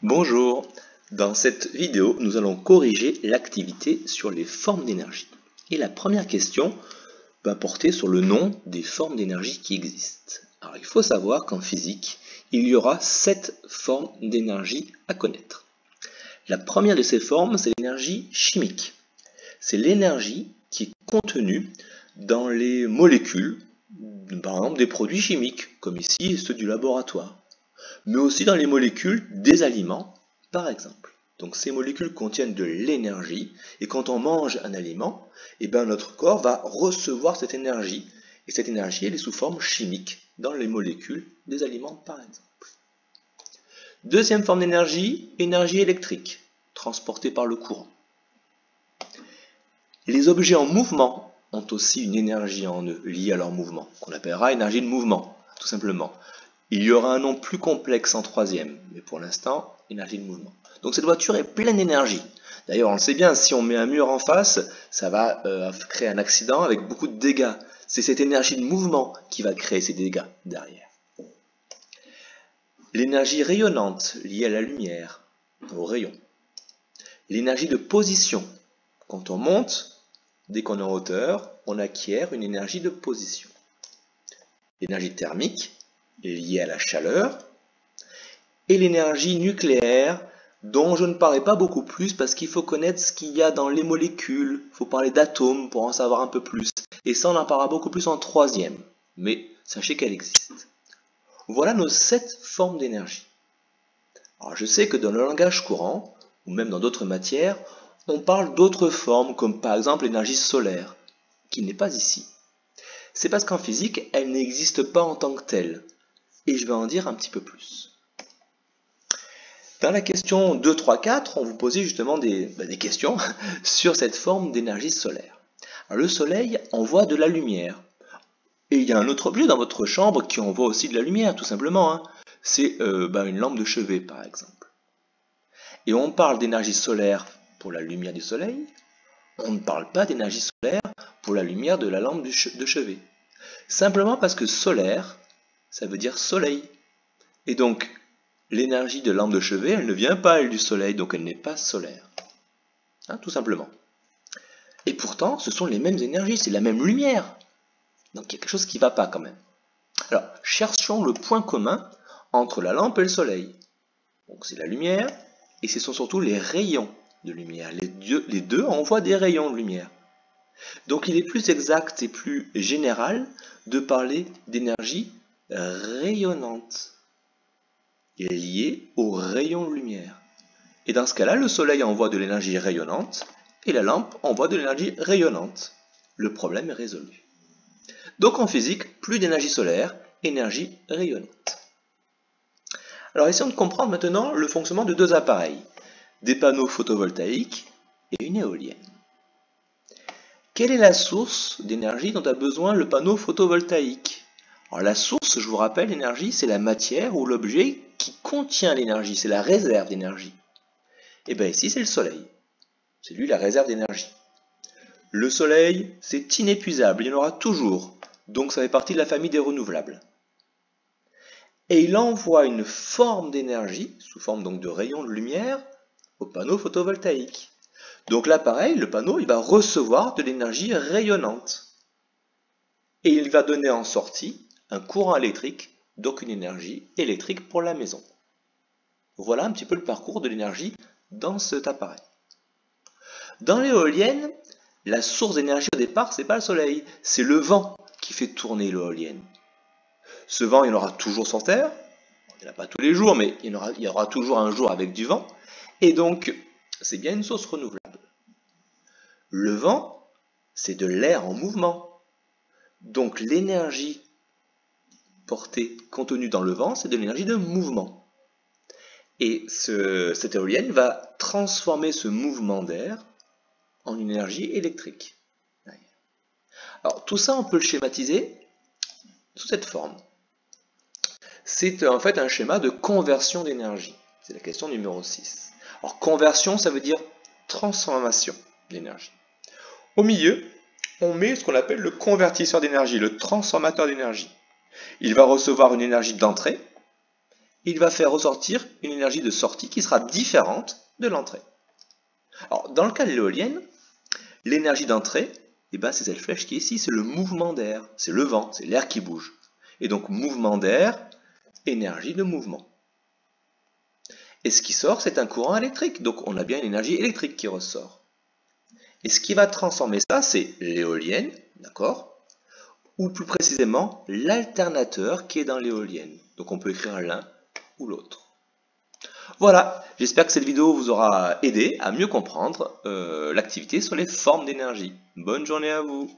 Bonjour, dans cette vidéo, nous allons corriger l'activité sur les formes d'énergie. Et la première question va porter sur le nom des formes d'énergie qui existent. Alors il faut savoir qu'en physique, il y aura 7 formes d'énergie à connaître. La première de ces formes, c'est l'énergie chimique. C'est l'énergie qui est contenue dans les molécules, par exemple des produits chimiques, comme ici ceux du laboratoire, mais aussi dans les molécules des aliments, par exemple. Donc ces molécules contiennent de l'énergie, et quand on mange un aliment, notre corps va recevoir cette énergie, et cette énergie elle est sous forme chimique dans les molécules des aliments, par exemple. Deuxième forme d'énergie, énergie électrique, transportée par le courant. Les objets en mouvement ont aussi une énergie en eux, liée à leur mouvement, qu'on appellera énergie de mouvement, tout simplement. Il y aura un nom plus complexe en troisième, mais pour l'instant, énergie de mouvement. Donc cette voiture est pleine d'énergie. D'ailleurs, on le sait bien, si on met un mur en face, ça va créer un accident avec beaucoup de dégâts. C'est cette énergie de mouvement qui va créer ces dégâts derrière. L'énergie rayonnante, liée à la lumière, aux rayons. L'énergie de position. Quand on monte, dès qu'on est en hauteur, on acquiert une énergie de position. L'énergie thermique, liée à la chaleur, et l'énergie nucléaire, dont je ne parlerai pas beaucoup plus parce qu'il faut connaître ce qu'il y a dans les molécules, il faut parler d'atomes pour en savoir un peu plus, et ça on en parlera beaucoup plus en troisième, mais sachez qu'elle existe. Voilà nos 7 formes d'énergie. Alors je sais que dans le langage courant, ou même dans d'autres matières, on parle d'autres formes, comme par exemple l'énergie solaire, qui n'est pas ici. C'est parce qu'en physique, elle n'existe pas en tant que telle, et je vais en dire un petit peu plus. Dans la question 2, 3, 4, on vous posait justement des questions sur cette forme d'énergie solaire. Alors, le soleil envoie de la lumière. Et il y a un autre objet dans votre chambre qui envoie aussi de la lumière, tout simplement. C'est une lampe de chevet, par exemple. Et on parle d'énergie solaire pour la lumière du soleil. On ne parle pas d'énergie solaire pour la lumière de la lampe de chevet. Simplement parce que solaire, ça veut dire soleil. Et donc, l'énergie de lampe de chevet, elle ne vient pas, elle, du soleil, donc elle n'est pas solaire. Tout simplement. Et pourtant, ce sont les mêmes énergies, c'est la même lumière. Donc il y a quelque chose qui ne va pas quand même. Alors, cherchons le point commun entre la lampe et le soleil. Donc c'est la lumière, et ce sont surtout les rayons de lumière. Les deux envoient des rayons de lumière. Donc il est plus exact et plus général de parler d'énergie rayonnante. Il est lié aux rayons de lumière. Et dans ce cas-là, le soleil envoie de l'énergie rayonnante et la lampe envoie de l'énergie rayonnante. Le problème est résolu. Donc en physique, plus d'énergie solaire, énergie rayonnante. Alors essayons de comprendre maintenant le fonctionnement de deux appareils, des panneaux photovoltaïques et une éolienne. Quelle est la source d'énergie dont a besoin le panneau photovoltaïque? Alors la source, je vous rappelle, l'énergie, c'est la matière ou l'objet qui contient l'énergie, c'est la réserve d'énergie. Et bien ici, c'est le soleil. C'est lui la réserve d'énergie. Le soleil, c'est inépuisable, il y en aura toujours. Donc ça fait partie de la famille des renouvelables. Et il envoie une forme d'énergie, sous forme donc de rayons de lumière, au panneau photovoltaïque. Donc là, pareil, le panneau, il va recevoir de l'énergie rayonnante. Et il va donner en sortie un courant électrique, donc une énergie électrique pour la maison. Voilà un petit peu le parcours de l'énergie dans cet appareil. Dans l'éolienne, la source d'énergie au départ, ce n'est pas le soleil, c'est le vent qui fait tourner l'éolienne. Ce vent, il y en aura toujours sur Terre, il n'y en a pas tous les jours, mais il y aura toujours un jour avec du vent, et donc c'est bien une source renouvelable. Le vent, c'est de l'air en mouvement. Donc l'énergie contenue dans le vent, c'est de l'énergie de mouvement. Et cette éolienne va transformer ce mouvement d'air en une énergie électrique. Alors tout ça, on peut le schématiser sous cette forme. C'est en fait un schéma de conversion d'énergie. C'est la question numéro 6. Alors conversion, ça veut dire transformation d'énergie. Au milieu, on met ce qu'on appelle le convertisseur d'énergie, le transformateur d'énergie. Il va recevoir une énergie d'entrée il va faire ressortir une énergie de sortie qui sera différente de l'entrée. Alors, dans le cas de l'éolienne, l'énergie d'entrée, c'est cette flèche qui est ici, c'est le mouvement d'air, c'est le vent, c'est l'air qui bouge. Et donc, mouvement d'air, énergie de mouvement. Et ce qui sort, c'est un courant électrique, donc on a bien une énergie électrique qui ressort. Et ce qui va transformer ça, c'est l'éolienne, d'accord? Ou plus précisément, l'alternateur qui est dans l'éolienne. Donc on peut écrire l'un ou l'autre. Voilà, j'espère que cette vidéo vous aura aidé à mieux comprendre l'activité sur les formes d'énergie. Bonne journée à vous!